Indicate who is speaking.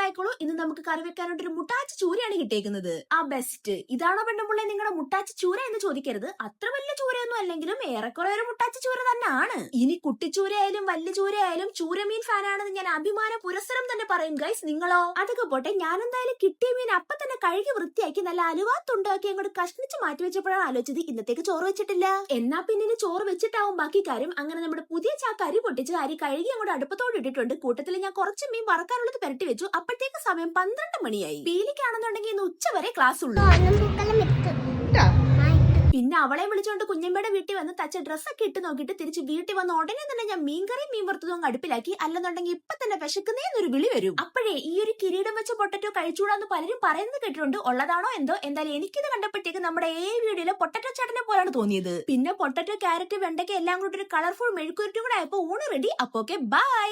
Speaker 1: ആയിക്കോളൂ. ഇന്ന് നമുക്ക് കറി വെക്കാനായിട്ട് ഒരു മുട്ടാച്ചി ചൂരയാണ് കിട്ടിയേക്കുന്നത്. ആ ബെസ്റ്റ്. ഇതാണോ പെണ്ണുമ്പിള്ളെ നിങ്ങളുടെ മുട്ടാച്ചി ചൂര എന്ന് ചോദിക്കരുത്. അത്ര വലിയ ചൂരയൊന്നും അല്ലെങ്കിലും ഏറെക്കുറെ ഒരു മുട്ടാച്ചി ചൂര തന്നെയാണ്. ഇനി കുട്ടിച്ചൂരയായാലും വലിയ ചൂരയായാലും ചൂരമീൻ ഫാനാണെന്ന് ഞാൻ അഭിമാന പുരസ്സരം തന്നെ പറയും ഗൈസ്. നിങ്ങളോ? അതൊക്കെ പോട്ടെ, ഞാൻ എന്തായാലും കിട്ടിയ മീൻ അപ്പൊ തന്നെ കഴുകി വൃത്തിയാക്കി നല്ല അലുവാത്തുണ്ടാക്കി അങ്ങോട്ട് കഷ്ണിച്ച് മാറ്റി വെച്ചപ്പോഴാണ് ആലോചിച്ചത് ഇന്നത്തേക്ക് ചോറ് വെച്ചിട്ടില്ല. എന്നാ പിന്നെ ചോറ് വെച്ചിട്ടാവും ബാക്കി കാര്യം. അങ്ങനെ നമ്മുടെ പുതിയ ചാക്ക് അരി പൊട്ടിച്ച് അരി കഴുകി അങ്ങോട്ട് അടുപ്പത്തോട് ഇട്ടിട്ടുണ്ട്. കൂട്ടത്തിൽ ഞാൻ കുറച്ച് മീൻ വറക്കാനുള്ളത് പെരട്ടി വെച്ചു. അപ്പോഴത്തേക്ക് സമയം 12 മണിയായി. പീലിക്കാണെന്നുണ്ടെങ്കിൽ ഇന്ന് ഉച്ചവരെ ക്ലാസ് ഉള്ളൂ. പിന്നെ അവളെ വിളിച്ചുകൊണ്ട് കുഞ്ഞമ്മയുടെ വീട്ടിൽ വന്ന് തച്ച ഡ്രസ്സൊക്കെ ഇട്ട് നോക്കിയിട്ട് തിരിച്ച് വീട്ടിൽ വന്ന ഉടനെ തന്നെ ഞാൻ മീൻകറിയും മീൻ വറുത്തതും അടുപ്പിലാക്കി. അല്ലെന്നുണ്ടെങ്കിൽ ഇപ്പൊ തന്നെ വിശക്കുന്നേന്നൊരു വിളി വരും. അപ്പോഴേ ഈ ഒരു കിരീടം വെച്ച പൊട്ടറ്റോ കഴിച്ചുകൂടാന്ന് പലരും പറയുന്നത് കേട്ടിട്ടുണ്ട്. ഉള്ളതാണോ എന്തോ. എന്തായാലും എനിക്കിത് കണ്ടപ്പോഴത്തേക്ക് നമ്മുടെ വീഡിയോയിലെ പൊട്ടറ്റോ ചേട്ടനെ പോലാണ് തോന്നിയത്. പിന്നെ പൊട്ടറ്റോ, ക്യാരറ്റ്, വെണ്ടയ്ക്ക എല്ലാം കൂടി ഒരു കളർഫുൾ മെഴുക്കുരുട്ടും കൂടെ ആയപ്പോ ഊണ് റെഡി. അപ്പൊ ഓക്കെ, ബൈ.